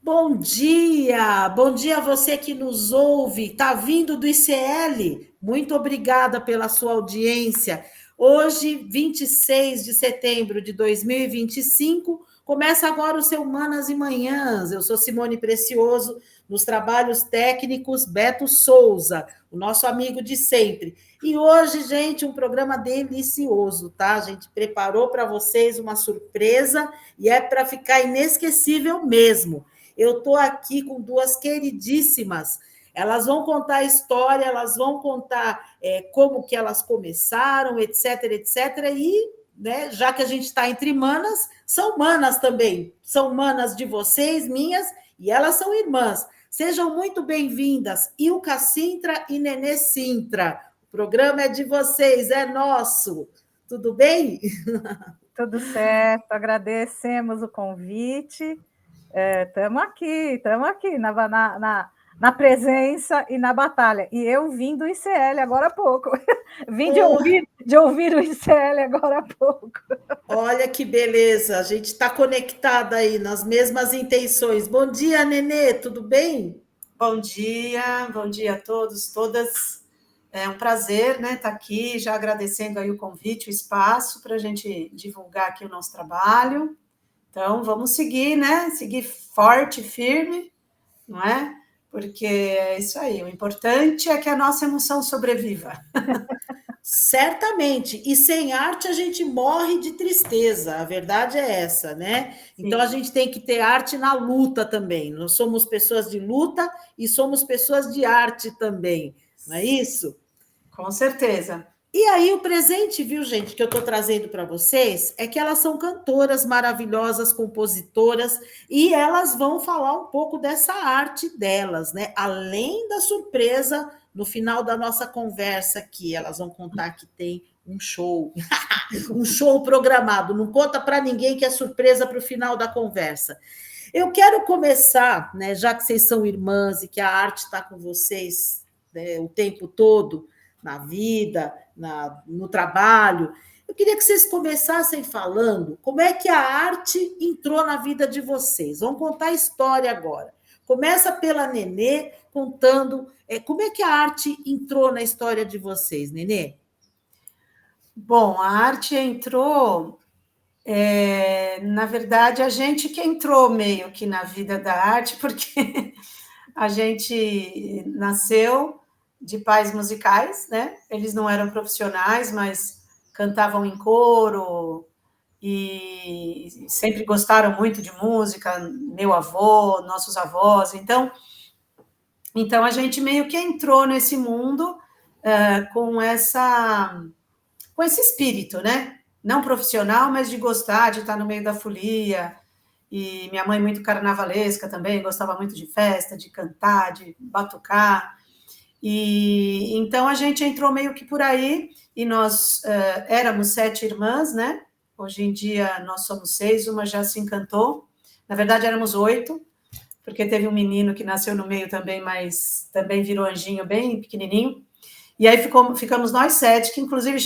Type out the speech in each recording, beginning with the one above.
Bom dia a você que nos ouve, está vindo do ICL, muito obrigada pela sua audiência. Hoje, 26 de setembro de 2025, começa agora o seu Manas e Manhãs. Eu sou Simone Precioso, nos trabalhos técnicos, Beto Souza, o nosso amigo de sempre. E hoje, gente, um programa delicioso, tá? A gente preparou para vocês uma surpresa e é para ficar inesquecível mesmo. Eu estou aqui com duas queridíssimas. Elas vão contar a história, elas vão contar como que elas começaram, etc, etc. E, né, já que a gente está entre manas, são manas também. São manas de vocês, minhas, e elas são irmãs. Sejam muito bem-vindas, Ilka Sintra e Nenê Sintra. O programa é de vocês, é nosso. Tudo bem? Tudo certo, agradecemos o convite. Estamos aqui na presença e na batalha. E eu vim do ICL agora há pouco. Vim de ouvir o ICL agora há pouco. Olha que beleza, a gente está conectada aí nas mesmas intenções. Bom dia, Nenê, tudo bem? Bom dia a todos, todas. É um prazer, né, estar aqui, já agradecendo aí o convite, o espaço para a gente divulgar aqui o nosso trabalho. Então, vamos seguir, né? Seguir forte, firme, não é? Porque é isso aí, o importante é que a nossa emoção sobreviva. Certamente, e sem arte a gente morre de tristeza, a verdade é essa, né? Então a gente tem que ter arte na luta também. Nós somos pessoas de luta e somos pessoas de arte também, não é isso? Com certeza. E aí, o presente, viu, gente, que eu estou trazendo para vocês é que elas são cantoras maravilhosas, compositoras, e elas vão falar um pouco dessa arte delas, né? Além da surpresa, no final da nossa conversa aqui, elas vão contar que tem um show, um show programado. Não conta para ninguém que é surpresa para o final da conversa. Eu quero começar, né, já que vocês são irmãs e que a arte está com vocês, né, o tempo todo, na vida, no trabalho. Eu queria que vocês começassem falando como é que a arte entrou na vida de vocês. Vamos contar a história agora. Começa pela Nenê, contando como é que a arte entrou na história de vocês, Nenê? Bom, a arte entrou, na verdade, a gente que entrou meio que na vida da arte, porque a gente nasceu de pais musicais, né? Eles não eram profissionais, mas cantavam em coro e sempre gostaram muito de música, meu avô, nossos avós. Então a gente meio que entrou nesse mundo com esse espírito, né? Não profissional, mas de gostar, de estar no meio da folia. E minha mãe muito carnavalesca também, gostava muito de festa, de cantar, de batucar. E então a gente entrou meio que por aí, e nós éramos 7 irmãs, né? Hoje em dia nós somos 6, uma já se encantou. Na verdade éramos 8, porque teve um menino que nasceu no meio também, mas também virou anjinho bem pequenininho. E aí ficamos nós 7, que inclusive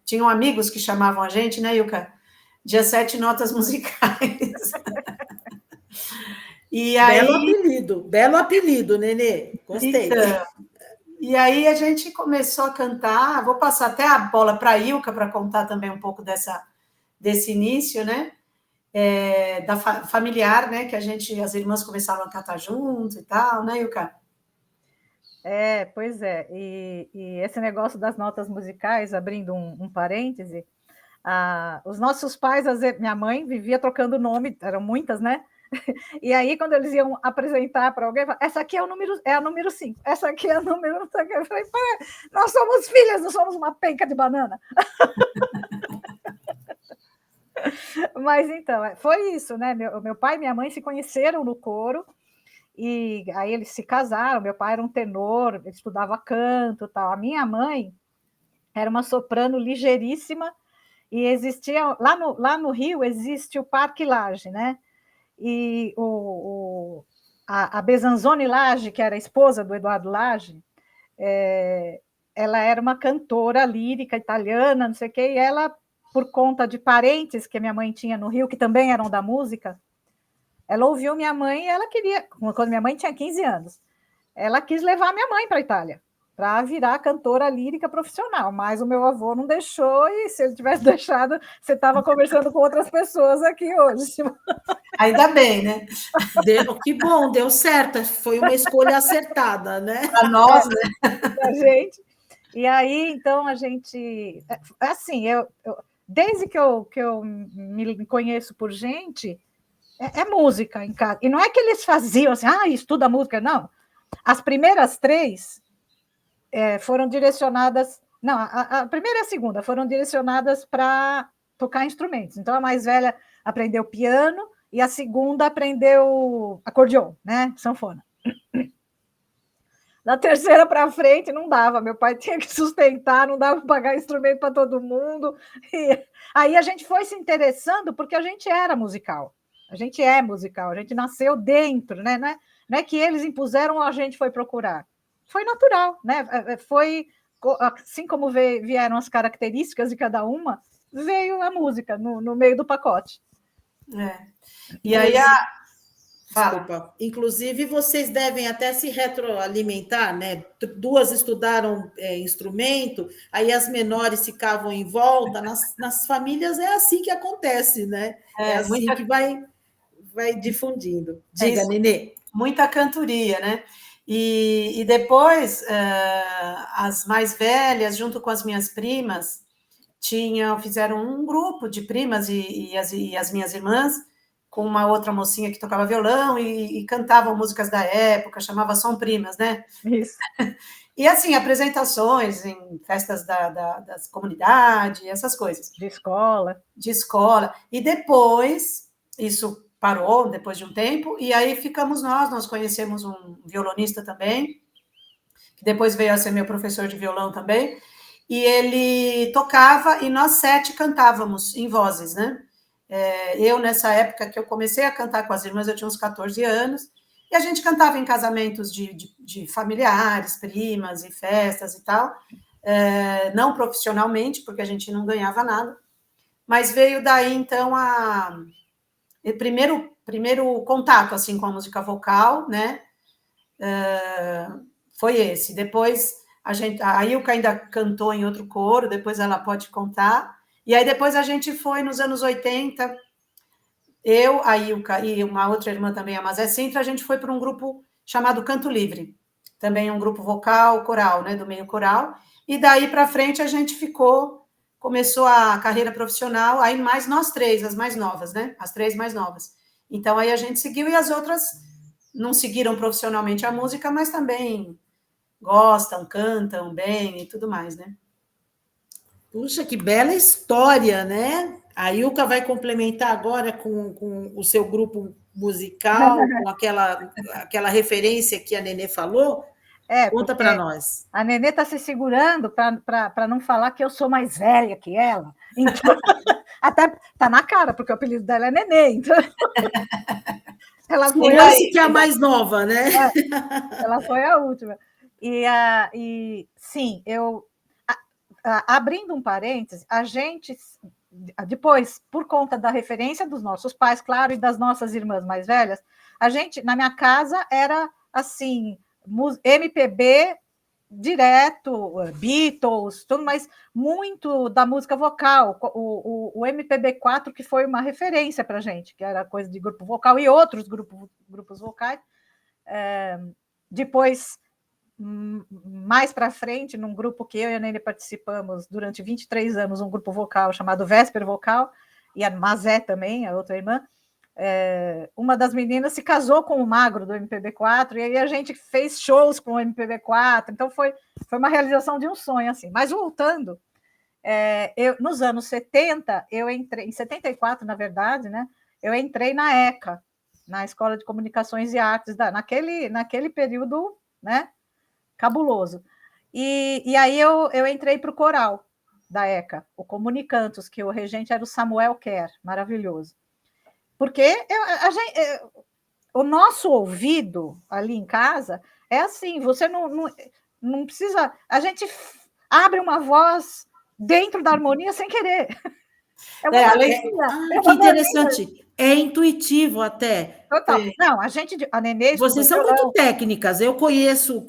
tinham amigos que chamavam a gente, né, Ilka? Dia 7 notas musicais. E aí, belo apelido, Nenê. Gostei. Então, e aí a gente começou a cantar. Vou passar até a bola para a Ilka para contar também um pouco desse início, né? Da familiar, né? Que as irmãs começaram a cantar junto e tal, né, Ilka? Pois é. E esse negócio das notas musicais, abrindo um parêntese, os nossos pais, minha mãe vivia trocando nome, eram muitas, né? E aí, quando eles iam apresentar para alguém, essa aqui é a número 5, essa aqui é a número... Eu falei, nós somos filhas, não somos uma penca de banana. Mas então, foi isso, né? Meu pai e minha mãe se conheceram no coro, e aí eles se casaram. Meu pai era um tenor, ele estudava canto e tal. A minha mãe era uma soprano ligeiríssima, e existia, lá no Rio, existe o Parque Lage, né? E a Besanzone Lage, que era a esposa do Eduardo Lage, ela era uma cantora lírica italiana, não sei o quê, e ela, por conta de parentes que a minha mãe tinha no Rio, que também eram da música, ela ouviu minha mãe e ela queria, quando minha mãe tinha 15 anos, ela quis levar minha mãe para a Itália, para virar cantora lírica profissional, mas o meu avô não deixou, e se ele tivesse deixado, você estava conversando com outras pessoas aqui hoje. Ainda bem, né? Que bom, deu certo, foi uma escolha acertada, né? Para nós, né? A gente. E aí, então, a gente... Assim, desde que eu me conheço por gente, é música em casa. E não é que eles faziam assim, estuda música, não. As primeiras 3 foram direcionadas... Não, a primeira e a segunda foram direcionadas para tocar instrumentos. Então, a mais velha aprendeu piano e a segunda aprendeu acordeon, né? Sanfona. Da terceira para frente não dava, meu pai tinha que sustentar, não dava para pagar instrumento para todo mundo. E aí a gente foi se interessando porque a gente era musical. A gente é musical, a gente nasceu dentro, né? Não é que eles impuseram ou a gente foi procurar. Foi natural, né? Foi assim como vieram as características de cada uma, veio a música no meio do pacote. E aí Desculpa. Inclusive, vocês devem até se retroalimentar, né? 2 estudaram instrumento, aí as menores ficavam em volta. Nas famílias é assim que acontece, né? É assim que vai difundindo. Diga, Nenê. Muita cantoria, né? E depois, as mais velhas, junto com as minhas primas, fizeram um grupo de primas e as minhas irmãs, com uma outra mocinha que tocava violão e cantavam músicas da época, chamava Som Primas, né? Isso. E assim, apresentações em festas das comunidades, essas coisas. De escola. De escola. E depois, isso parou, depois de um tempo, e aí ficamos nós conhecemos um violonista também, que depois veio a ser meu professor de violão também, e ele tocava e nós 7 cantávamos em vozes, né? Eu, nessa época que eu comecei a cantar com as irmãs, eu tinha uns 14 anos, e a gente cantava em casamentos de familiares, primas e festas e tal, não profissionalmente, porque a gente não ganhava nada, mas veio daí, então, o primeiro contato, assim, com a música vocal, né, foi esse. Depois, a Ilka ainda cantou em outro coro, depois ela pode contar, e aí depois a gente foi, nos anos 80, eu, a Ilka e uma outra irmã também, a Mazé Sintra, a gente foi para um grupo chamado Canto Livre, também um grupo vocal, coral, né, do meio coral, e daí para frente a gente começou a carreira profissional, aí mais nós 3, as mais novas, né, as 3 mais novas. Então aí a gente seguiu, e as outras não seguiram profissionalmente a música, mas também gostam, cantam bem e tudo mais, né. Puxa, que bela história, né? A Ilka vai complementar agora com o seu grupo musical, com aquela referência que a Nenê falou. Conta para nós. A Nenê está se segurando para não falar que eu sou mais velha que ela. Então, até está na cara, porque o apelido dela é Nenê. Então, ela foi que é a mais nova, né? Ela foi a última. E sim, abrindo um parêntese, a gente, depois, por conta da referência dos nossos pais, claro, e das nossas irmãs mais velhas, a gente, na minha casa, era assim, MPB direto, Beatles, tudo, mas muito da música vocal, o MPB4, que foi uma referência para a gente, que era coisa de grupo vocal e outros grupos vocais. Depois, mais para frente, num grupo que eu e a Nenê participamos durante 23 anos, um grupo vocal chamado Vésper Vocal, e a Mazé também, a outra irmã, uma das meninas se casou com o Magro do MPB4, e aí a gente fez shows com o MPB4, então foi uma realização de um sonho, assim. Mas voltando, nos anos 70, eu entrei, em 74, na verdade, né, eu entrei na ECA, na Escola de Comunicações e Artes, naquele período, né, cabuloso. E aí eu entrei para o coral da ECA, o Comunicantos, que o regente era o Samuel Kerr, maravilhoso. Porque o nosso ouvido ali em casa é assim, você não precisa... A gente abre uma voz dentro da harmonia sem querer. É uma além... Que interessante. É intuitivo até. Total. Não, a Nenê estuda Vocês são violão. muito técnicas. Eu conheço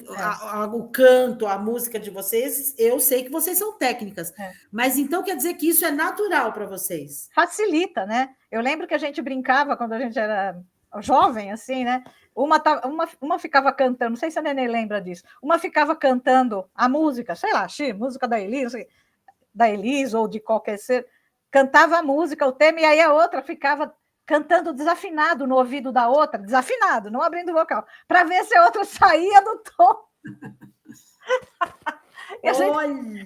o canto, a música de vocês. Eu sei que vocês são técnicas. Mas então quer dizer que isso é natural para vocês? Facilita, né? Eu lembro que a gente brincava quando a gente era jovem, assim, né? Uma ficava cantando, não sei se a Nenê lembra disso. Uma ficava cantando a música, sei lá, música da Elis ou de qualquer ser, cantava a música, o tema, e aí a outra ficava cantando desafinado no ouvido da outra, desafinado, não abrindo o vocal, para ver se a outra saía do tom.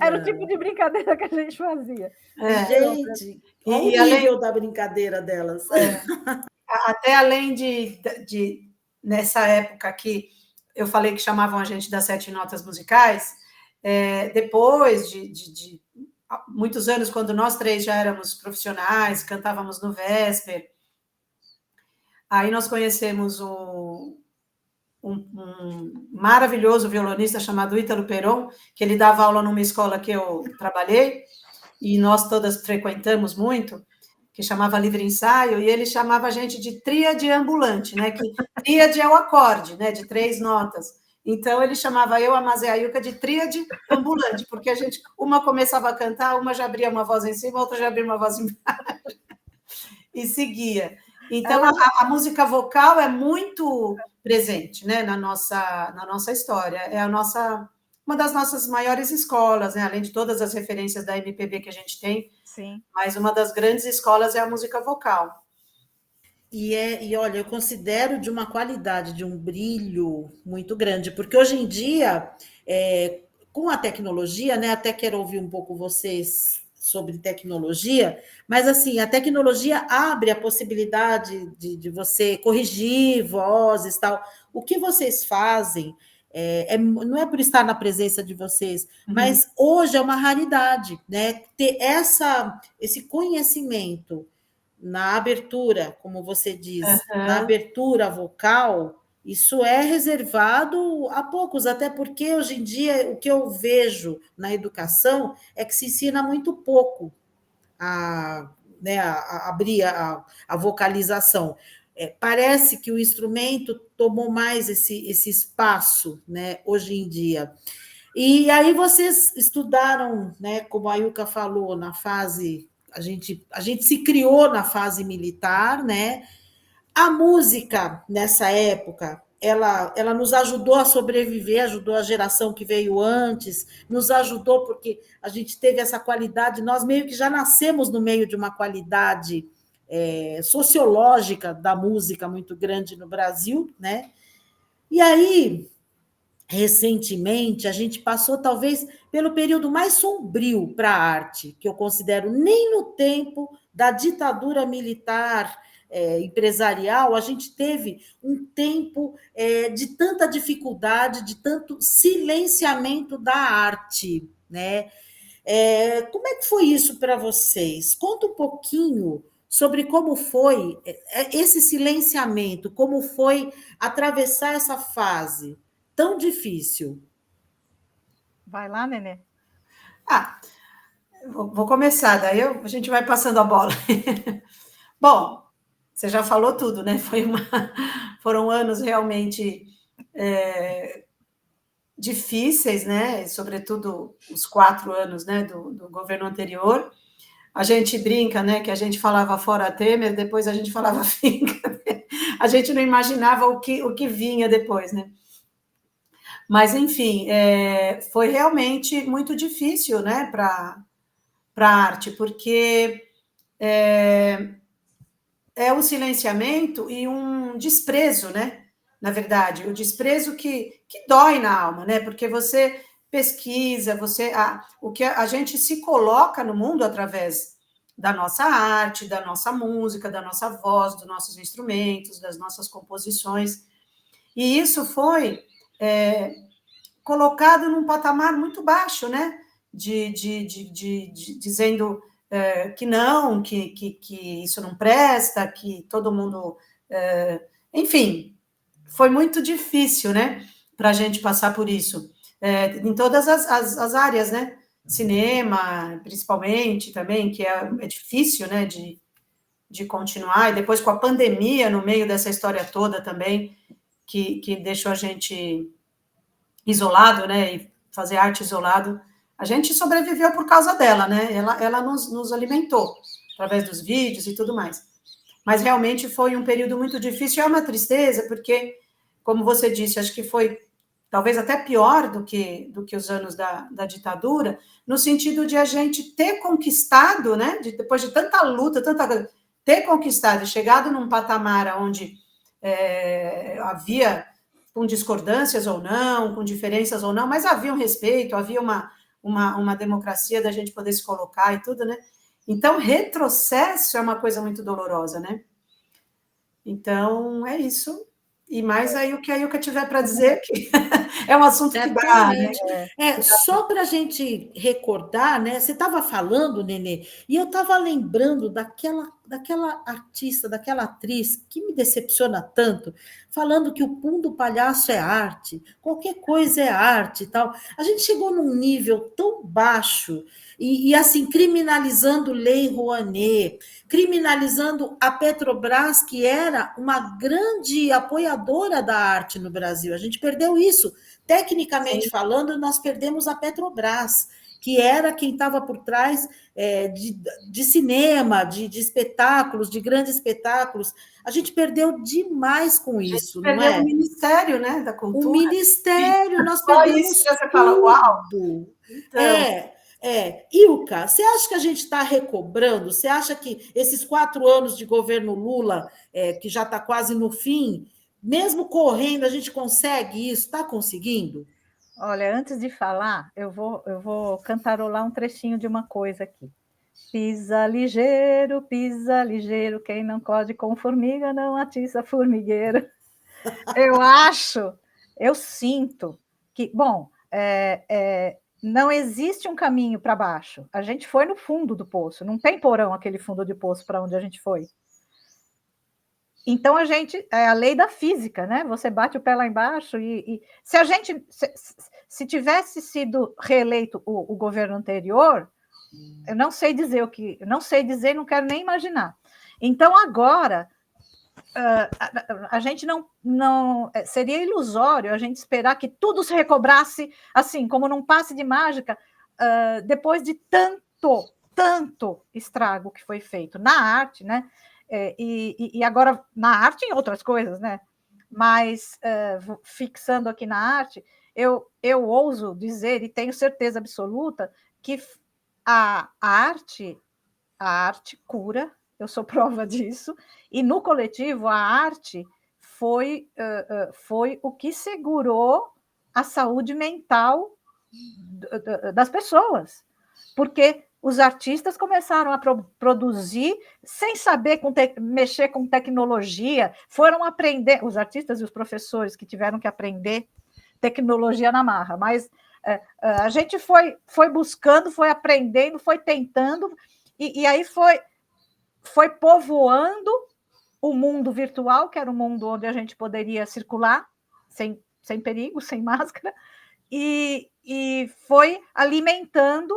Era o tipo de brincadeira que a gente fazia. Gente, olha o nível da brincadeira delas. Até além de nessa época que eu falei que chamavam a gente das 7 notas musicais, depois de muitos anos, quando nós 3 já éramos profissionais, cantávamos no Vesper, aí nós conhecemos um maravilhoso violonista chamado Ítalo Peron, que ele dava aula numa escola que eu trabalhei, e nós todas frequentamos muito, que chamava Livre Ensaio, e ele chamava a gente de tríade ambulante, né? Que tríade é o acorde, né? De 3 notas. Então, ele chamava eu, a Mazé e a Yuka, de tríade ambulante, porque a gente, uma começava a cantar, uma já abria uma voz em cima, outra já abria uma voz embaixo, e seguia. Então, a música vocal é muito presente, né? Na nossa história. É uma das nossas maiores escolas, né? Além de todas as referências da MPB que a gente tem. Sim. Mas uma das grandes escolas é a música vocal. E olha, eu considero de uma qualidade, de um brilho muito grande, porque hoje em dia, com a tecnologia, né? Até quero ouvir um pouco vocês sobre tecnologia, mas assim, a tecnologia abre a possibilidade de você corrigir vozes, tal. O que vocês fazem não é por estar na presença de vocês, mas hoje é uma raridade, né? Ter esse conhecimento na abertura, como você diz, na abertura vocal, isso é reservado a poucos, até porque hoje em dia o que eu vejo na educação é que se ensina muito pouco a abrir a vocalização. Parece que o instrumento tomou mais esse espaço, né, hoje em dia. E aí vocês estudaram, né, como a Yuka falou, na fase... A gente se criou na fase militar, né? A música, nessa época, ela nos ajudou a sobreviver, ajudou a geração que veio antes, nos ajudou porque a gente teve essa qualidade, nós meio que já nascemos no meio de uma qualidade sociológica da música muito grande no Brasil, né? E aí, recentemente, a gente passou talvez pelo período mais sombrio para a arte, que eu considero nem no tempo da ditadura militar empresarial, a gente teve um tempo de tanta dificuldade, de tanto silenciamento da arte, né? Como é que foi isso para vocês? Conta um pouquinho sobre como foi esse silenciamento, como foi atravessar essa fase tão difícil. Vai lá, Nenê. Vou começar, daí a gente vai passando a bola. Bom, você já falou tudo, né? Foram anos realmente difíceis, né? Sobretudo os 4 anos, né, do governo anterior. A gente brinca, né, que a gente falava fora Temer, depois a gente falava finca. Né? A gente não imaginava o que vinha depois, né? Mas, enfim, foi realmente muito difícil, né, para a arte, porque é um silenciamento e um desprezo, né? Na verdade, o desprezo que dói na alma, né? Porque você pesquisa, o que a gente se coloca no mundo através da nossa arte, da nossa música, da nossa voz, dos nossos instrumentos, das nossas composições. E isso foi colocado num patamar muito baixo, né? Dizendo que não, que isso não presta, que todo mundo... enfim, foi muito difícil, né? Para a gente passar por isso. Em todas as áreas, né? cinema, principalmente também, que é difícil, né, de continuar, e depois com a pandemia no meio dessa história toda também, que deixou a gente isolado, né, e fazer arte isolado, a gente sobreviveu por causa dela, né, ela nos alimentou, através dos vídeos e tudo mais. Mas realmente foi um período muito difícil, é uma tristeza, porque, como você disse, acho que foi talvez até pior do que os anos da ditadura, no sentido de a gente ter conquistado, né, depois de tanta luta, ter conquistado e chegado num patamar onde havia, com discordâncias ou não, com diferenças ou não, mas havia um respeito, havia uma democracia da gente poder se colocar e tudo, né? Então, retrocesso é uma coisa muito dolorosa, né? Então, é isso. E mais aí o que a Ilka tiver para dizer, que é um assunto que dá, né? Só para a gente recordar, né? Você estava falando, Nenê, e eu estava lembrando daquela artista, daquela atriz que me decepciona tanto, falando que o Pum do Palhaço é arte, qualquer coisa é arte e tal. A gente chegou num nível tão baixo, e assim, criminalizando Lei Rouanet, criminalizando a Petrobras, que era uma grande apoiadora da arte no Brasil. A gente perdeu isso. Tecnicamente falando, nós perdemos a Petrobras, que era quem estava por trás de cinema, de espetáculos, de grandes espetáculos. A gente perdeu demais com isso, não é? O Ministério, né, da Cultura. O Ministério, nós perdemos isso que você fala, uau! Então... Ilka, você acha que a gente está recobrando? Você acha que esses 4 anos de governo Lula, que já está quase no fim, mesmo correndo, a gente consegue isso? Está conseguindo? Olha, antes de falar, eu vou cantarolar um trechinho de uma coisa aqui. Pisa ligeiro, quem não code com formiga não atiça formigueiro. Eu sinto que, bom, não existe um caminho para baixo. A gente foi no fundo do poço, não tem porão aquele fundo de poço para onde a gente foi. Então, é a lei da física, né? Você bate o pé lá embaixo e se a gente, se tivesse sido reeleito o governo anterior, eu não sei dizer não quero nem imaginar. Então, agora, a gente não seria ilusório a gente esperar que tudo se recobrasse assim, como num passe de mágica, depois de tanto estrago que foi feito na arte, né? E agora na arte e em outras coisas, né? Mas fixando aqui na arte, eu ouso dizer e tenho certeza absoluta que a arte cura, eu sou prova disso, e no coletivo a arte foi o que segurou a saúde mental das pessoas, porque os artistas começaram a produzir sem saber mexer com tecnologia, foram aprender, os artistas e os professores que tiveram que aprender tecnologia na marra, mas a gente foi buscando, foi aprendendo, foi tentando, e aí foi povoando o mundo virtual, que era um mundo onde a gente poderia circular sem perigo, sem máscara, e foi alimentando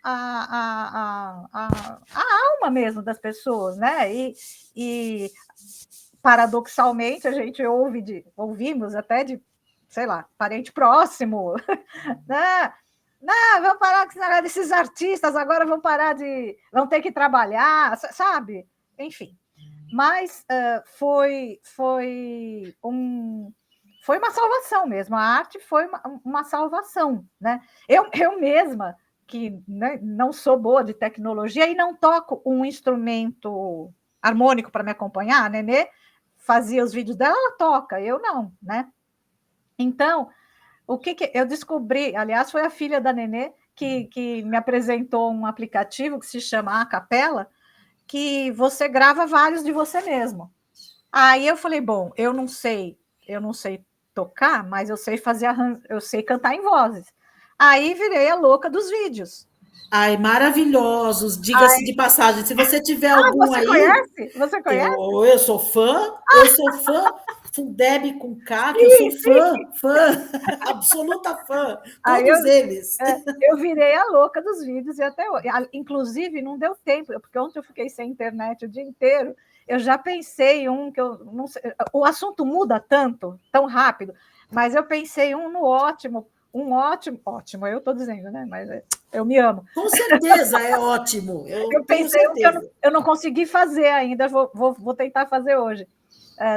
a alma mesmo das pessoas, né? E paradoxalmente a gente ouvimos até de, sei lá, parente próximo, né? Não, vamos parar com esse negócio desses artistas, agora vão ter que trabalhar, sabe? Enfim. Mas foi uma salvação mesmo, a arte foi uma salvação, né? Eu mesma, que, né, não sou boa de tecnologia e não toco um instrumento harmônico para me acompanhar, a Nenê fazia os vídeos dela, ela toca, eu não, né? Então, o que eu descobri, aliás, foi a filha da Nenê que me apresentou um aplicativo que se chama A Capela, que você grava vários de você mesmo. Aí eu falei, bom, eu não sei tocar, mas eu sei cantar em vozes. Aí virei a louca dos vídeos. Ai, maravilhosos, diga-se de passagem. Se você tiver algum você aí. conhece? Você conhece? Eu sou fã, Fundeb com K, que eu Sim, sou sim. fã, absoluta fã, Aí todos eles. eu virei a louca dos vídeos e até hoje. Inclusive, não deu tempo, porque ontem eu fiquei sem internet o dia inteiro. Eu já pensei em um que eu não sei. O assunto muda tanto, tão rápido, mas eu pensei no ótimo, ótimo, eu estou dizendo, né? Mas eu me amo. Com certeza, é ótimo. Eu tenho pensei certeza. que eu não consegui fazer ainda, vou tentar fazer hoje.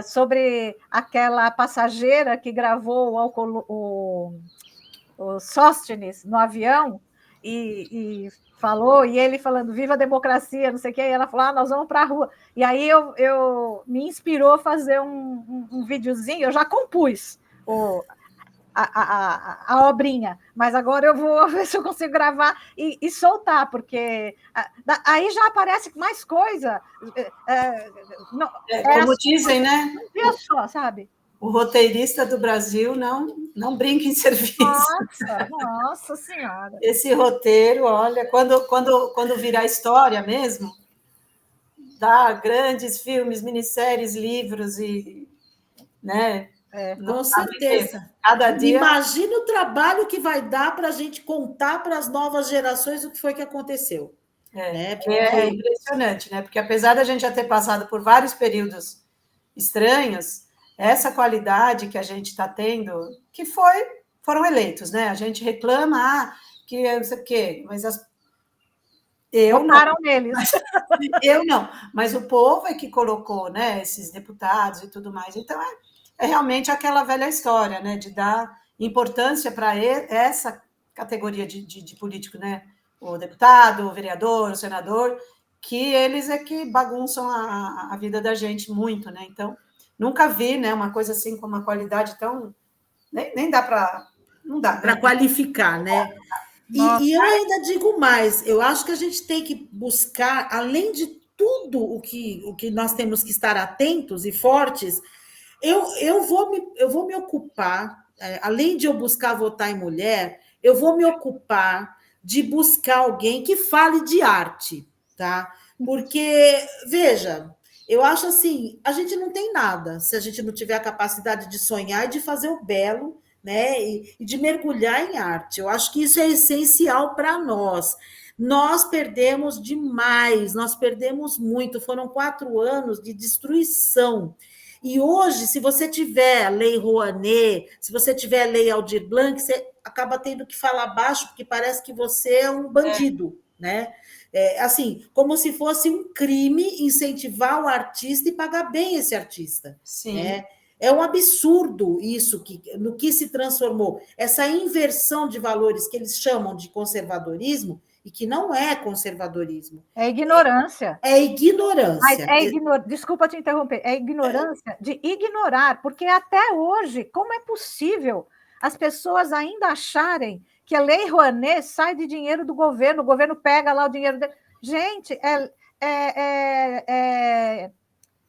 Sobre aquela passageira que gravou o Sóstenes no avião e falou, e ele falando viva a democracia, não sei o que, e ela falou, nós vamos para a rua. E aí eu me inspirou a fazer um videozinho, eu já compus a obrinha, mas agora eu vou ver se eu consigo gravar e soltar, porque aí já aparece mais coisa. Como dizem, né? Um dia só, sabe? O roteirista do Brasil não brinca em serviço. Nossa Senhora. Esse roteiro, olha, quando virar história mesmo, dá grandes filmes, minisséries, livros e, né? Com certeza. Cada dia. Imagina o trabalho que vai dar para a gente contar para as novas gerações o que foi que aconteceu. É impressionante, né? Porque apesar da gente já ter passado por vários períodos estranhos, essa qualidade que a gente está tendo, que foram eleitos, né? A gente reclama, que não sei o quê, mas eu votaram não. neles. Eu não, mas o povo é que colocou, né, esses deputados e tudo mais. Então, é realmente aquela velha história, né, de dar importância para essa categoria de político, né, o deputado, o vereador, o senador, que eles é que bagunçam a vida da gente muito, né? Então, nunca vi, né, uma coisa assim com uma qualidade tão... Nem dá para... Não dá, né? Para qualificar, né? E eu ainda digo mais, eu acho que a gente tem que buscar, além de tudo o que nós temos que estar atentos e fortes, eu vou me ocupar, além de eu buscar votar em mulher, eu vou me ocupar de buscar alguém que fale de arte, tá? Porque, veja, eu acho assim, a gente não tem nada se a gente não tiver a capacidade de sonhar e de fazer o belo, né? E de mergulhar em arte. Eu acho que isso é essencial para nós. Nós perdemos demais, nós perdemos muito. Foram 4 anos de destruição. E hoje, se você tiver a Lei Rouanet, se você tiver a Lei Aldir Blanc, você acaba tendo que falar baixo, porque parece que você é um bandido, né? Assim, como se fosse um crime incentivar o artista e pagar bem esse artista. Sim. Né? É um absurdo isso, no que se transformou. Essa inversão de valores que eles chamam de conservadorismo, e que não é conservadorismo. É ignorância. É ignorância. Mas desculpa te interromper, é ignorância de ignorar, porque até hoje, como é possível as pessoas ainda acharem que a Lei Rouanet sai de dinheiro do governo, o governo pega lá o dinheiro dele. Gente, é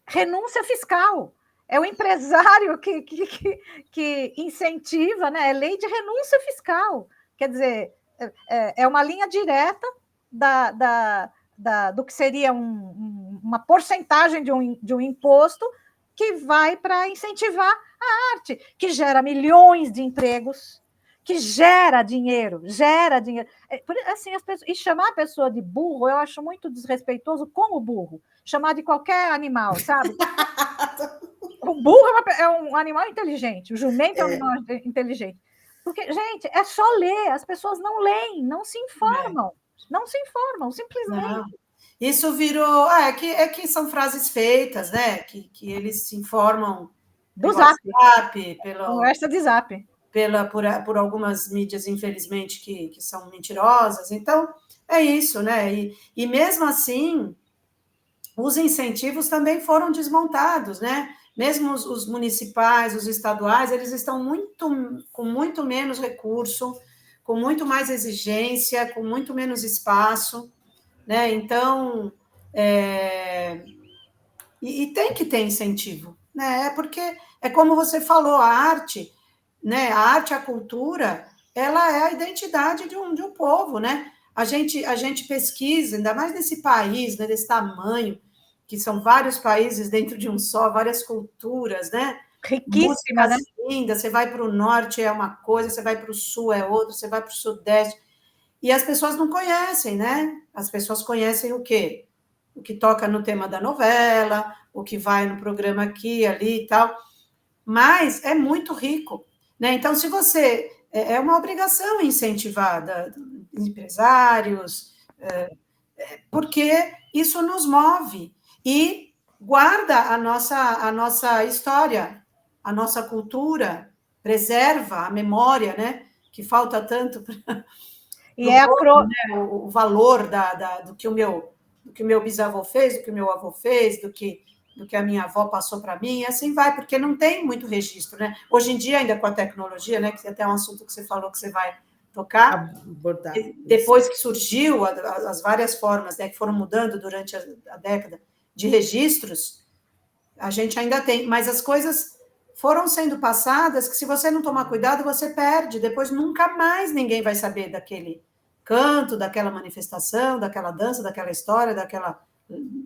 renúncia fiscal. É o empresário que incentiva, né? É lei de renúncia fiscal. Quer dizer, é uma linha direta do que seria uma porcentagem de um imposto que vai para incentivar a arte, que gera milhões de empregos, que gera dinheiro. Assim, e chamar a pessoa de burro, eu acho muito desrespeitoso como burro. Chamar de qualquer animal, sabe? O burro é um animal inteligente, o jumento é um animal inteligente. Porque, gente, é só ler, as pessoas não leem, não se informam. Não se informam, simplesmente. Não. Isso virou... é que são frases feitas, né? Que eles se informam do Zap. Conversa de Zap. Por algumas mídias, infelizmente, que são mentirosas. Então, é isso, né? E mesmo assim, os incentivos também foram desmontados, né? Mesmo os municipais, os estaduais, eles estão com muito menos recurso, com muito mais exigência, com muito menos espaço, né? Então, e tem que ter incentivo, né? Porque é como você falou, a arte, né? A arte, a cultura, ela é a identidade de um povo, né? a gente pesquisa, ainda mais nesse país, né, desse tamanho, que são vários países dentro de um só, várias culturas, né? Riquíssima, Músicas lindas, você vai para o norte é uma coisa, você vai para o sul é outra, você vai para o sudeste, e as pessoas não conhecem, né? As pessoas conhecem o quê? O que toca no tema da novela, o que vai no programa aqui, ali e tal, mas é muito rico, né? Então, se você... É uma obrigação incentivada, empresários, porque isso nos move e guarda a nossa história, a nossa cultura, preserva a memória, né? Que falta tanto para o povo, né? O valor do que o meu bisavô fez, do que o meu avô fez, do que a minha avó passou para mim, e assim vai, porque não tem muito registro, né? Hoje em dia, ainda com a tecnologia, né? Que até é um assunto que você falou que você vai tocar, abordar. Depois que surgiu as várias formas, né, que foram mudando durante a década de registros, a gente ainda tem, mas as coisas foram sendo passadas que, se você não tomar cuidado, você perde. Depois nunca mais ninguém vai saber daquele canto, daquela manifestação, daquela dança, daquela história, daquela,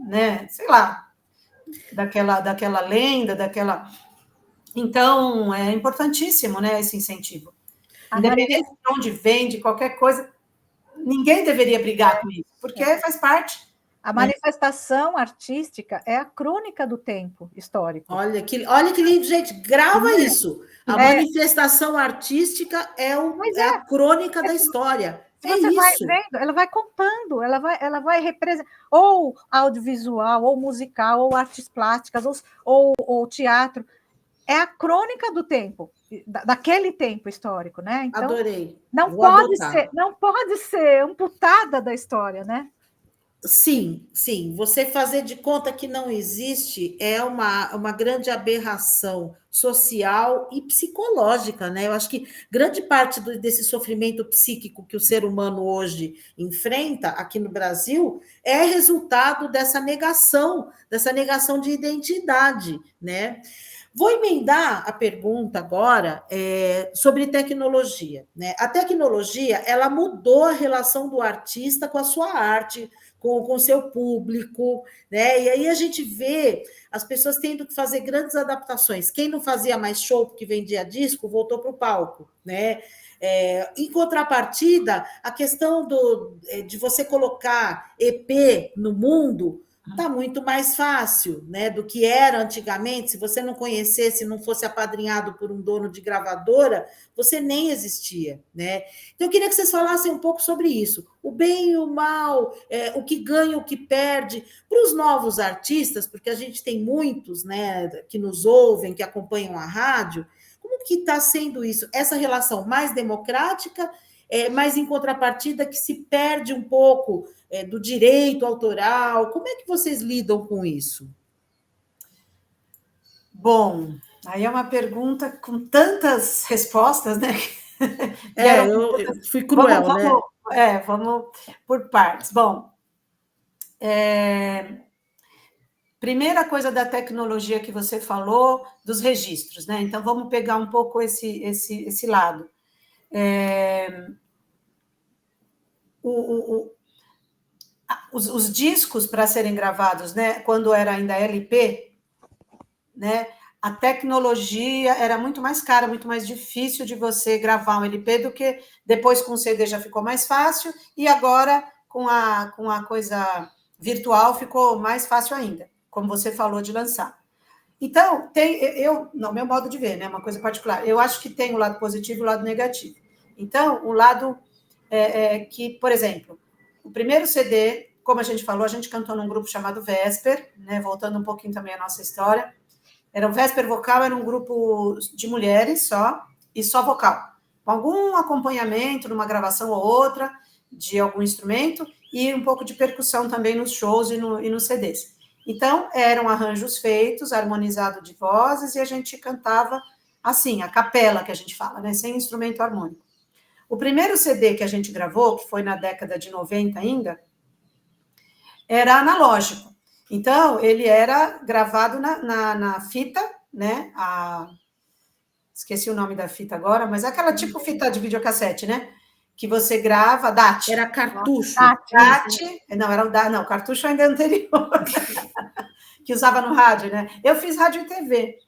né, sei lá, daquela lenda, daquela... Então, é importantíssimo, né, esse incentivo. Independente de onde vem, de qualquer coisa, ninguém deveria brigar com isso, porque faz parte. A manifestação artística é a crônica do tempo histórico. Olha que lindo, gente. Grava isso. A manifestação artística é a crônica da história. Se você vai vendo, ela vai contando, ela vai representar, ou audiovisual, ou musical, ou artes plásticas, ou teatro. É a crônica do tempo, daquele tempo histórico, né? Então, adorei. Não pode ser amputada da história, né? Sim, sim. Você fazer de conta que não existe é uma grande aberração social e psicológica, né? Eu acho que grande parte desse sofrimento psíquico que o ser humano hoje enfrenta aqui no Brasil é resultado dessa negação de identidade, né? Vou emendar a pergunta agora sobre tecnologia, né? A tecnologia, ela mudou a relação do artista com a sua arte, com o seu público, né? E aí a gente vê as pessoas tendo que fazer grandes adaptações. Quem não fazia mais show porque vendia disco, voltou para o palco, né? Em contrapartida, a questão de você colocar EP no mundo está muito mais fácil, né, do que era antigamente. Se você não conhecesse, não fosse apadrinhado por um dono de gravadora, você nem existia, né? Então, eu queria que vocês falassem um pouco sobre isso, o bem e o mal, o que ganha, o que perde, para os novos artistas, porque a gente tem muitos, né, que nos ouvem, que acompanham a rádio. Como que está sendo isso? Essa relação mais democrática, mas em contrapartida que se perde um pouco do direito autoral. Como é que vocês lidam com isso? Bom, aí é uma pergunta com tantas respostas, né? Eu fui cruel, né? Vamos por partes. Bom, primeira coisa da tecnologia que você falou, dos registros, né? Então, vamos pegar um pouco esse lado. Os discos para serem gravados, né? Quando era ainda LP, né? A tecnologia era muito mais cara, muito mais difícil de você gravar um LP do que depois com o CD já ficou mais fácil, e agora com a coisa virtual ficou mais fácil ainda, como você falou de lançar. Então, no meu modo de ver, né, uma coisa particular, eu acho que tem o lado positivo e o lado negativo. Então, o lado que, por exemplo, o primeiro CD, como a gente falou, a gente cantou num grupo chamado Vesper, né, voltando um pouquinho também à nossa história. Era o Vesper Vocal, era um grupo de mulheres só, e só vocal, com algum acompanhamento numa gravação ou outra de algum instrumento, e um pouco de percussão também nos shows e nos CDs. Então, eram arranjos feitos, harmonizado de vozes, e a gente cantava assim, a capela, que a gente fala, né, sem instrumento harmônico. O primeiro CD que a gente gravou, que foi na década de 90 ainda, era analógico. Então, ele era gravado na fita, né? Esqueci o nome da fita agora, mas aquela tipo fita de videocassete, né? que você grava, DAT. Era cartucho. DAT, não, era o DAT, não, cartucho ainda é anterior, que usava no rádio, né? Eu fiz rádio e TV,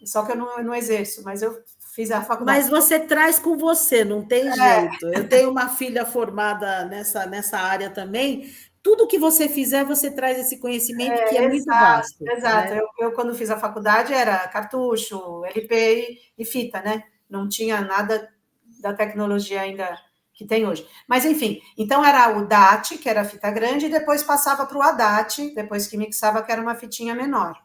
só que eu não exerço, mas eu fiz a faculdade. Mas você traz com você, não tem jeito. Eu tenho uma filha formada nessa área também. Tudo que você fizer, você traz esse conhecimento que é muito vasto. Exato. Né? Eu, quando fiz a faculdade, era cartucho, LP e fita, né? Não tinha nada da tecnologia ainda que tem hoje. Mas, enfim, então era o DAT, que era a fita grande, e depois passava para o ADAT, depois que mixava, que era uma fitinha menor.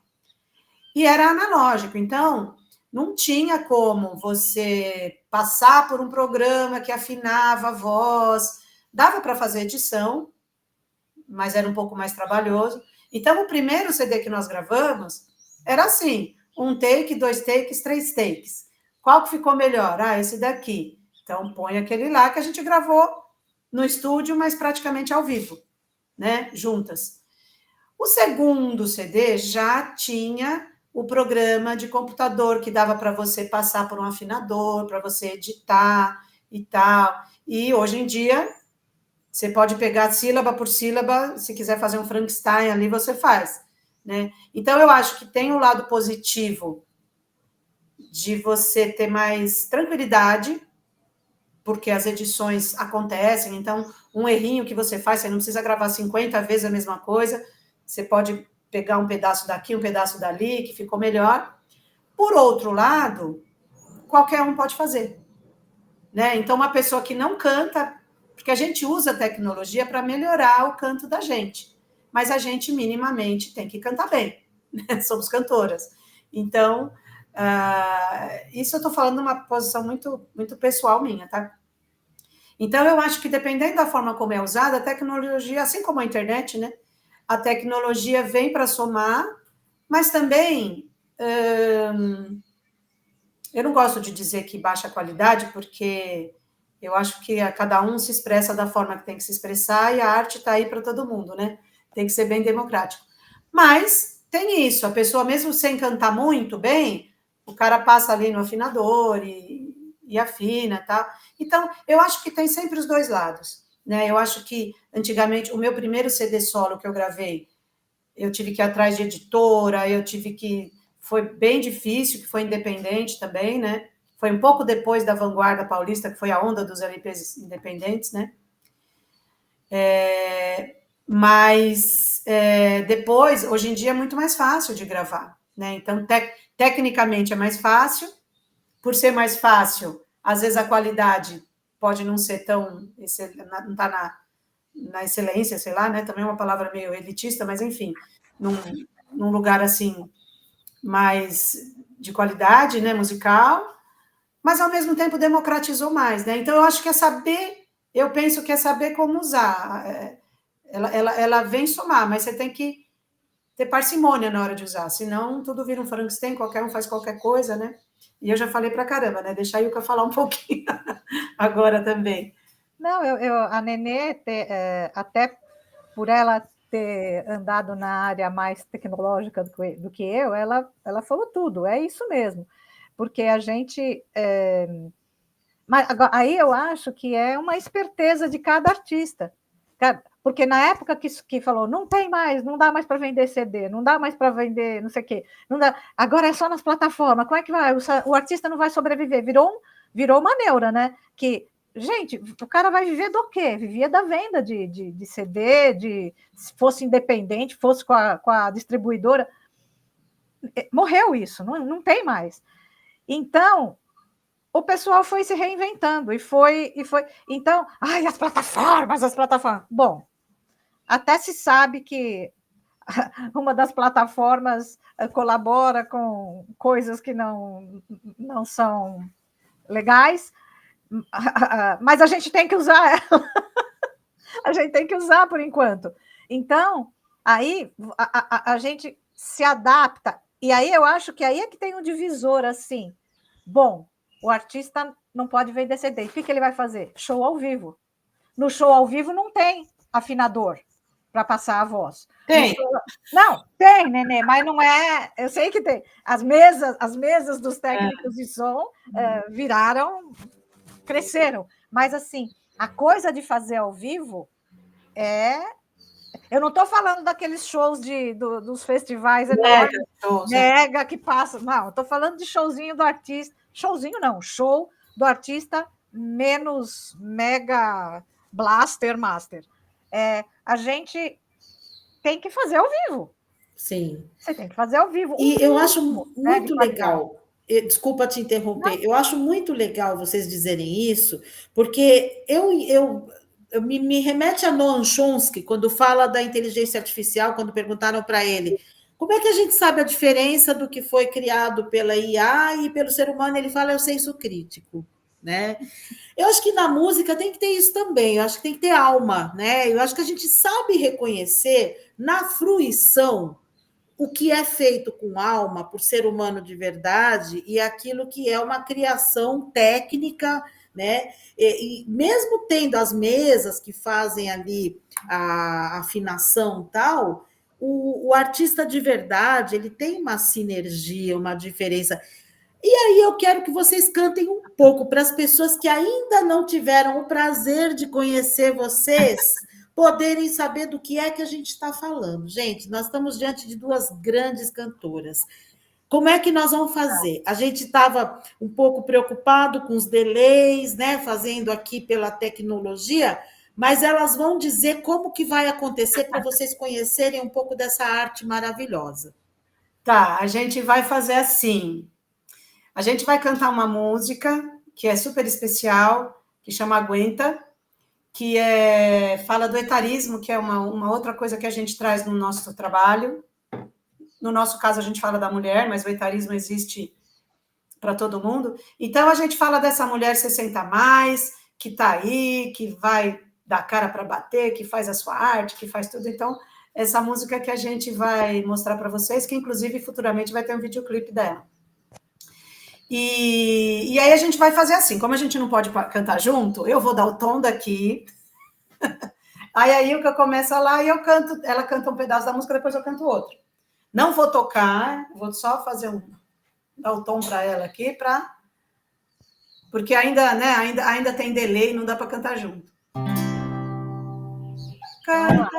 E era analógico, então não tinha como você passar por um programa que afinava a voz, dava para fazer edição, mas era um pouco mais trabalhoso. Então, o primeiro CD que nós gravamos era assim, 1 take, 2 takes, 3 takes. Qual que ficou melhor? Esse daqui. Então, põe aquele lá que a gente gravou no estúdio, mas praticamente ao vivo, né? Juntas. O segundo CD já tinha o programa de computador que dava para você passar por um afinador, para você editar e tal. E hoje em dia você pode pegar sílaba por sílaba, se quiser fazer um Frankenstein ali, você faz, né? Então eu acho que tem o lado positivo de você ter mais tranquilidade, porque as edições acontecem, então um errinho que você faz, você não precisa gravar 50 vezes a mesma coisa, você pode pegar um pedaço daqui, um pedaço dali, que ficou melhor. Por outro lado, qualquer um pode fazer, né? Então, uma pessoa que não canta, porque a gente usa a tecnologia para melhorar o canto da gente, mas a gente minimamente tem que cantar bem, né? Somos cantoras. Então, isso eu estou falando numa posição muito, muito pessoal minha, tá? Então, eu acho que dependendo da forma como é usada, a tecnologia, assim como a internet, né? A tecnologia vem para somar, mas também eu não gosto de dizer que baixa qualidade, porque eu acho que cada um se expressa da forma que tem que se expressar e a arte está aí para todo mundo, né? Tem que ser bem democrático. Mas tem isso, a pessoa, mesmo sem cantar muito bem, o cara passa ali no afinador e afina, tá? Então, eu acho que tem sempre os dois lados, né? Eu acho que, antigamente, o meu primeiro CD solo que eu gravei, eu tive que ir atrás de editora, foi bem difícil, que foi independente também, né? Foi um pouco depois da vanguarda paulista, que foi a onda dos LPs independentes, né? Mas depois, hoje em dia, é muito mais fácil de gravar, né? Então, tecnicamente é mais fácil. Por ser mais fácil, às vezes a qualidade pode não ser tão... não está na excelência, sei lá, né? Também é uma palavra meio elitista, mas, enfim, num lugar, assim, mais de qualidade, né, musical, mas, ao mesmo tempo, democratizou mais, né? Então, eu acho que eu penso que é saber como usar. Ela vem somar, mas você tem que ter parcimônia na hora de usar, senão tudo vira um Frankenstein, qualquer um faz qualquer coisa, né? E eu já falei pra caramba, né? Deixa a Ilka falar um pouquinho agora também. Não, a Nenê, até por ela ter andado na área mais tecnológica do que eu, ela falou tudo, é isso mesmo. Porque a gente... Mas aí eu acho que é uma esperteza de cada artista. Porque na época que falou, não tem mais, não dá mais para vender CD, não dá mais para vender não sei o quê, não dá, agora é só nas plataformas, como é que vai? O artista não vai sobreviver, virou uma neura, né? Que, gente, o cara vai viver do quê? Vivia da venda de CD, se fosse independente, fosse com a distribuidora. Morreu isso, não tem mais. Então, o pessoal foi se reinventando e foi. Então, as plataformas. Bom, até se sabe que uma das plataformas colabora com coisas que não são legais, mas a gente tem que usar ela. A gente tem que usar por enquanto. Então, aí a gente se adapta. E aí eu acho que aí é que tem um divisor assim. Bom, o artista não pode vender CD. O que ele vai fazer? Show ao vivo. No show ao vivo não tem afinador para passar a voz. Tem. Não, tem, Nenê, mas não é... Eu sei que tem. As mesas dos técnicos de som cresceram. Mas, assim, A coisa de fazer ao vivo é... Eu não estou falando daqueles shows dos festivais enormes, mega que passam. Não, estou falando de showzinho do artista. Showzinho não, show do artista menos mega blaster master. A gente tem que fazer ao vivo. Sim. Você tem que fazer ao vivo. E eu acho muito né, legal. Desculpa te interromper. Não. Eu acho muito legal vocês dizerem isso, porque eu me remete a Noam Chomsky, quando fala da inteligência artificial, quando perguntaram para ele como é que a gente sabe a diferença do que foi criado pela IA e pelo ser humano, ele fala é o senso crítico, né? Eu acho que na música tem que ter isso também, eu acho que tem que ter alma, né? Eu acho que a gente sabe reconhecer na fruição o que é feito com alma por ser humano de verdade e aquilo que é uma criação técnica, né? E mesmo tendo as mesas que fazem ali a afinação tal, o artista de verdade ele tem uma sinergia, uma diferença. E aí eu quero que vocês cantem um pouco para as pessoas que ainda não tiveram o prazer de conhecer vocês, poderem saber do que é que a gente está falando. Gente, nós estamos diante de duas grandes cantoras. Como é que nós vamos fazer? A gente estava um pouco preocupado com os delays, né, fazendo aqui pela tecnologia, mas elas vão dizer como que vai acontecer para vocês conhecerem um pouco dessa arte maravilhosa. Tá, a gente vai fazer assim. A gente vai cantar uma música que é super especial, que chama Aguenta, que fala do etarismo, que é uma outra coisa que a gente traz no nosso trabalho. No nosso caso, a gente fala da mulher, mas o etarismo existe para todo mundo. Então, a gente fala dessa mulher 60 mais, que está aí, que vai dar cara para bater, que faz a sua arte, que faz tudo. Então, essa música que a gente vai mostrar para vocês, que inclusive futuramente vai ter um videoclipe dela. E aí a gente vai fazer assim, como a gente não pode cantar junto, eu vou dar o tom daqui, aí o que eu começo lá e eu canto, ela canta um pedaço da música, depois eu canto outro. Não vou tocar, vou só fazer dar o tom para ela aqui, porque ainda tem delay, não dá para cantar junto. Canta.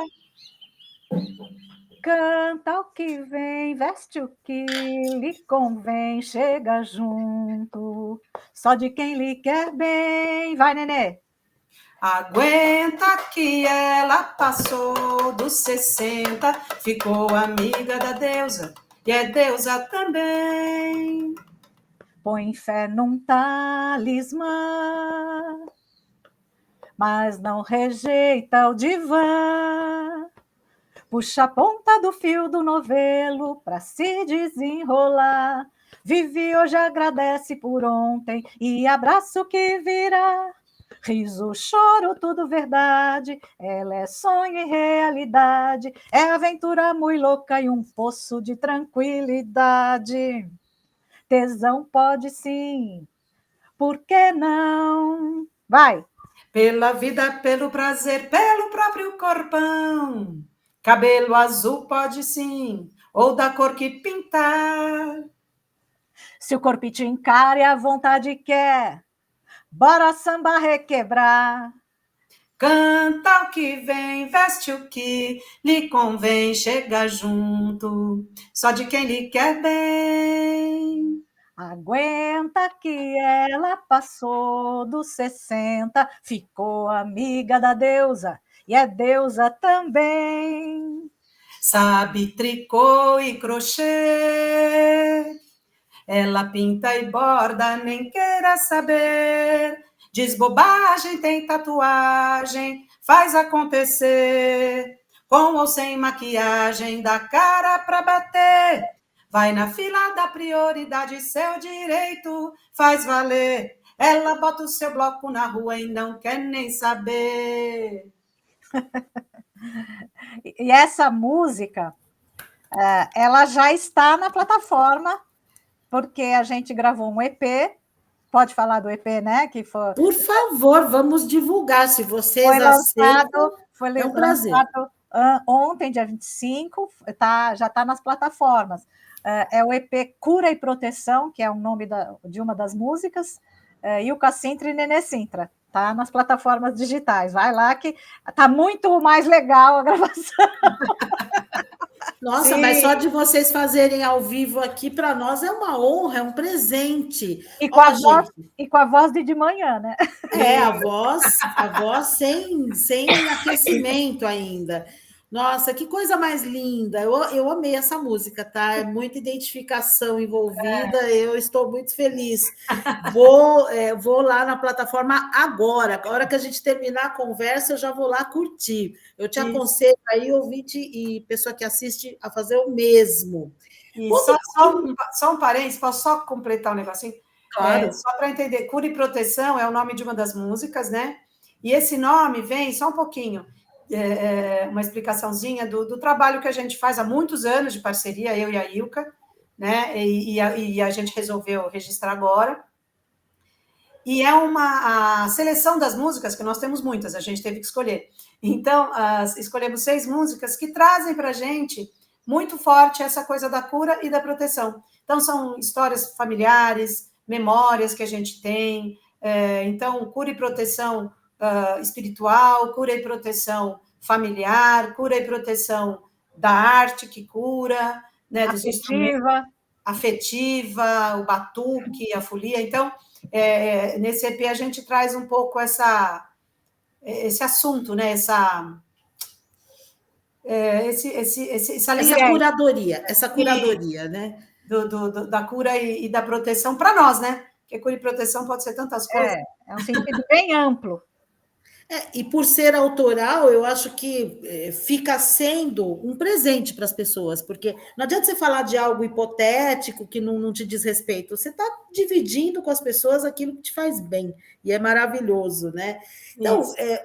Canta o que vem, veste o que lhe convém, chega junto, só de quem lhe quer bem. Vai, Nenê! Aguenta que ela passou dos 60, ficou amiga da deusa, e é deusa também. Põe fé num talismã, mas não rejeita o divã. Puxa a ponta do fio do novelo para se desenrolar. Vive hoje, agradece por ontem e abraça o que virá. Riso, choro, tudo verdade. Ela é sonho e realidade. É aventura muito louca e um poço de tranquilidade. Tesão pode sim, por que não? Vai! Pela vida, pelo prazer, pelo próprio corpão. Cabelo azul pode sim, ou da cor que pintar. Se o corpo te encara e a vontade quer, bora samba requebrar. Canta o que vem, veste o que lhe convém, chega junto, só de quem lhe quer bem. Aguenta que ela passou dos 60, ficou amiga da deusa, e é deusa também. Sabe tricô e crochê, ela pinta e borda, nem queira saber. Diz bobagem, tem tatuagem, faz acontecer. Com ou sem maquiagem, dá cara pra bater. Vai na fila da prioridade, seu direito faz valer. Ela bota o seu bloco na rua e não quer nem saber. E essa música, ela já está na plataforma, porque a gente gravou um EP. Pode falar do EP, né? Que foi... Por favor, vamos divulgar, se vocês aceitam. Foi é um prazer. Ontem, dia 25, já está nas plataformas. É o EP Cura e Proteção, que é o nome de uma das músicas, e o Cassintra e Nenê Sintra. Tá nas plataformas digitais. Vai lá que tá muito mais legal a gravação. Nossa, Sim. mas só de vocês fazerem ao vivo aqui, para nós é uma honra, é um presente. E com, Ó, e com a voz de manhã, né? A voz sem aquecimento ainda. Nossa, que coisa mais linda. Eu amei essa música, tá? É muita identificação envolvida, eu estou muito feliz. Vou lá na plataforma agora. A hora que a gente terminar a conversa, eu já vou lá curtir. Eu te aconselho aí, ouvinte e pessoa que assiste, a fazer o mesmo. E só um parênteses, posso só completar um negocinho? Claro. Só para entender, Cura e Proteção é o nome de uma das músicas, né? E esse nome vem, só um pouquinho, uma explicaçãozinha do trabalho que a gente faz há muitos anos de parceria, eu e a Ilka, né? E a gente resolveu registrar agora. E é a seleção das músicas, que nós temos muitas, a gente teve que escolher. Então, escolhemos 6 músicas que trazem para a gente muito forte essa coisa da cura e da proteção. Então, são histórias familiares, memórias que a gente tem. Então, cura e proteção espiritual, cura e proteção familiar, cura e proteção da arte que cura, né, dos instrumentos, afetiva, o batuque, a folia. Então, nesse EP a gente traz um pouco esse assunto, né? Essa curadoria, né? Da cura e da proteção para nós, né? Porque cura e proteção pode ser tantas coisas. É um sentido bem amplo. E por ser autoral, eu acho que fica sendo um presente para as pessoas, porque não adianta você falar de algo hipotético que não te diz respeito, você está dividindo com as pessoas aquilo que te faz bem, e é maravilhoso, né? Então,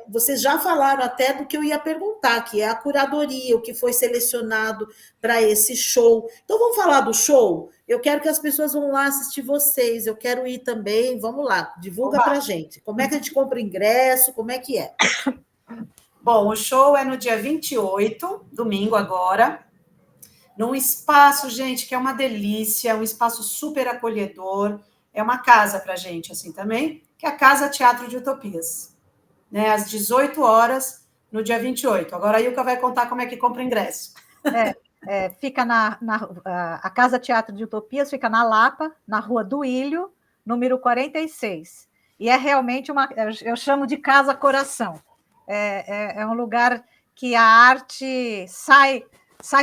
vocês já falaram até do que eu ia perguntar, que é a curadoria, o que foi selecionado para esse show. Então, vamos falar do show? Eu quero que as pessoas vão lá assistir vocês, eu quero ir também, vamos lá, divulga para a gente. Como é que a gente compra ingresso, como é que é? Bom, o show é no dia 28, domingo agora, num espaço, gente, que é uma delícia, um espaço super acolhedor, é uma casa para a gente, assim, também, que é a Casa Teatro de Utopias, né, às 18 horas, no dia 28. Agora a Ilka vai contar como é que compra ingresso. Fica a Casa Teatro de Utopias fica na Lapa, na Rua do Ilho, número 46. E é realmente eu chamo de Casa Coração. É um lugar que a arte sai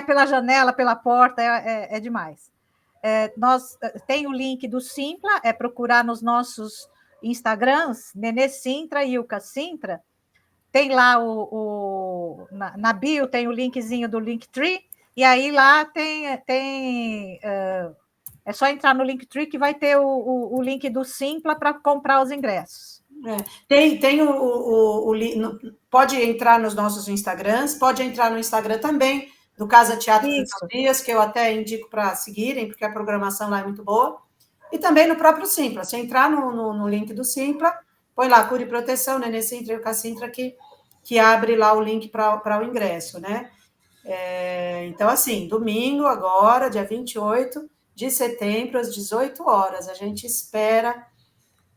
pela janela, pela porta, é demais. Tem o link do Simpla, é procurar nos nossos Instagrams, Nenê Sintra e Ilka Sintra. Tem lá na bio, tem o linkzinho do Linktree, e aí lá é só entrar no Linktree que vai ter o link do Simpla para comprar os ingressos. Tem pode entrar nos nossos Instagrams, pode entrar no Instagram também, do Casa Teatro de Utopias, que eu até indico para seguirem, porque a programação lá é muito boa. E também no próprio Simpla. Se entrar no link do Simpla, põe lá Cura e Proteção, Nenê Sintra e Ilka Sintra, que abre lá o link para o ingresso, né? Então, assim, domingo agora, dia 28 de setembro, às 18 horas. A gente espera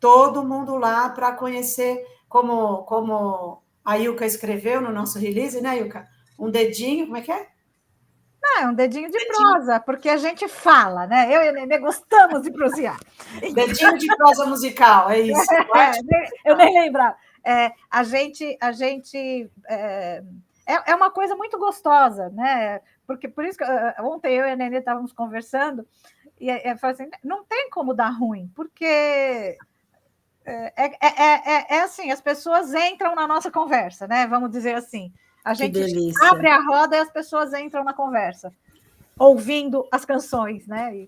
todo mundo lá para conhecer, como a Ilka escreveu no nosso release, né, Ilka? Um dedinho, como é que é? Um dedinho de prosa, porque a gente fala, né? Eu e a Nenê gostamos de prosear. Dedinho de prosa musical, é isso. Eu nem lembrava. A gente é uma coisa muito gostosa, né? Porque por isso que ontem eu e a Nenê estávamos conversando e eu falei assim, não tem como dar ruim, porque assim, as pessoas entram na nossa conversa, né? Vamos dizer assim. A gente abre a roda e as pessoas entram na conversa, ouvindo as canções, né?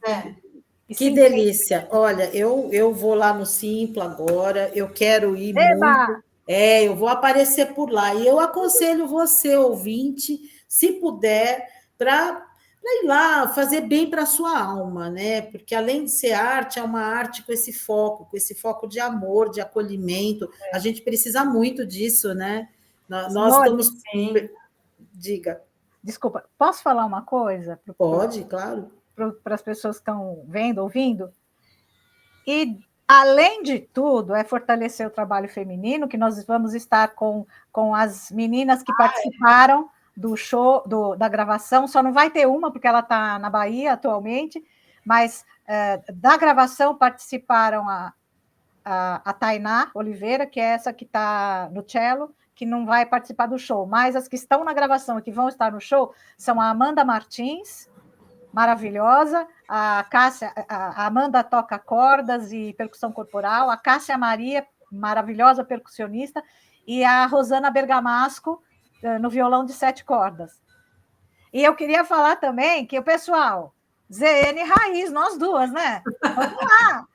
Que delícia! Olha, eu vou lá no Simpla agora, eu quero ir muito. Eu vou aparecer por lá. E eu aconselho você, ouvinte, se puder, para ir lá fazer bem para a sua alma, né? Porque além de ser arte, é uma arte com esse foco de amor, de acolhimento. A gente precisa muito disso, né? Nós estamos. Sim. Diga. Desculpa, posso falar uma coisa? Pode, claro. Para as pessoas que estão vendo, ouvindo? E além de tudo, é fortalecer o trabalho feminino, que nós vamos estar com as meninas que participaram do show, da gravação. Só não vai ter uma, porque ela está na Bahia atualmente, mas da gravação participaram a Tainá Oliveira, que é essa que está no cello, que não vai participar do show, mas as que estão na gravação e que vão estar no show são a Amanda Martins, maravilhosa, a Cássia, a Amanda toca cordas e percussão corporal, a Cássia Maria, maravilhosa percussionista, e a Rosana Bergamasco, no violão de 7 cordas. E eu queria falar também que o pessoal, ZN Raiz, nós duas, né? Vamos lá!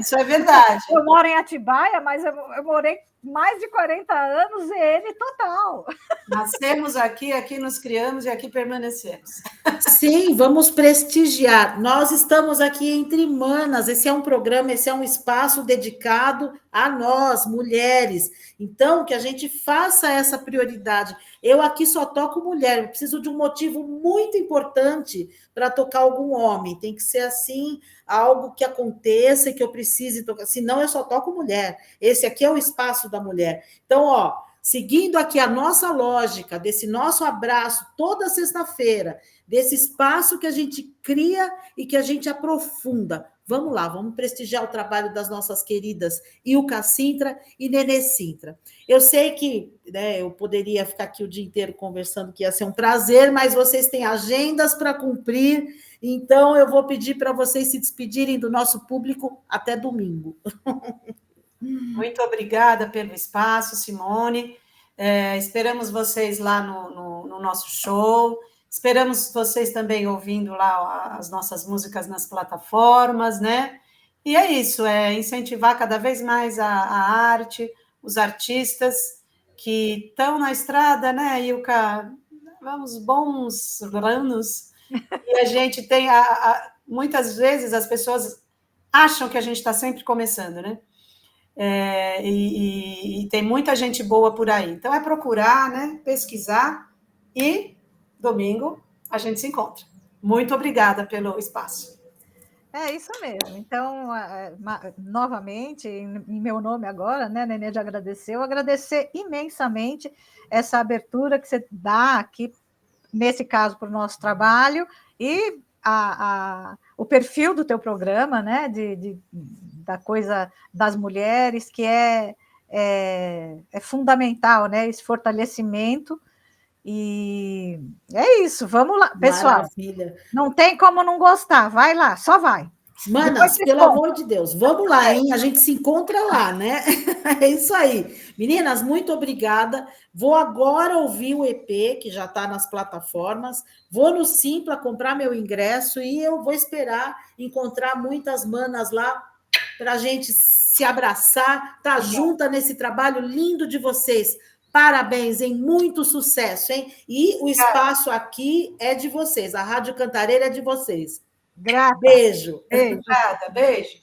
Isso é verdade. Eu moro em Atibaia, mas eu morei mais de 40 anos, ZN total. Nascemos aqui, aqui nos criamos e aqui permanecemos. Sim, vamos prestigiar. Nós estamos aqui entre manas. Esse é um programa, esse é um espaço dedicado a nós, mulheres. Então, que a gente faça essa prioridade. Eu aqui só toco mulher, eu preciso de um motivo muito importante para tocar algum homem. Tem que ser assim, algo que aconteça e que eu precise tocar. Senão, eu só toco mulher. Esse aqui é o espaço da mulher. Então, ó, seguindo aqui a nossa lógica, desse nosso abraço toda sexta-feira, desse espaço que a gente cria e que a gente aprofunda. Vamos lá, vamos prestigiar o trabalho das nossas queridas Ilka Sintra e Nenê Sintra. Eu sei que, né, eu poderia ficar aqui o dia inteiro conversando, que ia ser um prazer, mas vocês têm agendas para cumprir, então eu vou pedir para vocês se despedirem do nosso público até domingo. Muito obrigada pelo espaço, Simone. Esperamos vocês lá no nosso show. Esperamos vocês também ouvindo lá as nossas músicas nas plataformas, né? E é isso, incentivar cada vez mais a arte, os artistas que estão na estrada, né, Ilka? Vamos bons anos. E a gente tem, muitas vezes as pessoas acham que a gente está sempre começando, né? E tem muita gente boa por aí. Então, é procurar, né, pesquisar e domingo a gente se encontra. Muito obrigada pelo espaço. É isso mesmo. Então, novamente, em meu nome agora, né, Nenê já agradeceu, agradecer imensamente essa abertura que você dá aqui, nesse caso, para o nosso trabalho, e o perfil do teu programa, né, da coisa das mulheres, que é fundamental, né, esse fortalecimento. E é isso, vamos lá, pessoal. Maravilha. Não tem como não gostar, vai lá, só vai. Manas, pelo amor de Deus, vamos lá, hein? A gente se encontra lá, né? É isso aí. Meninas, muito obrigada. Vou agora ouvir o EP, que já está nas plataformas. Vou no Simpla comprar meu ingresso e eu vou esperar encontrar muitas manas lá para a gente se abraçar, tá junta nesse trabalho lindo de vocês. Parabéns, hein? Muito sucesso, hein? E o espaço aqui é de vocês, a Rádio Cantareira é de vocês. Graças. Beijo. Obrigada, beijo.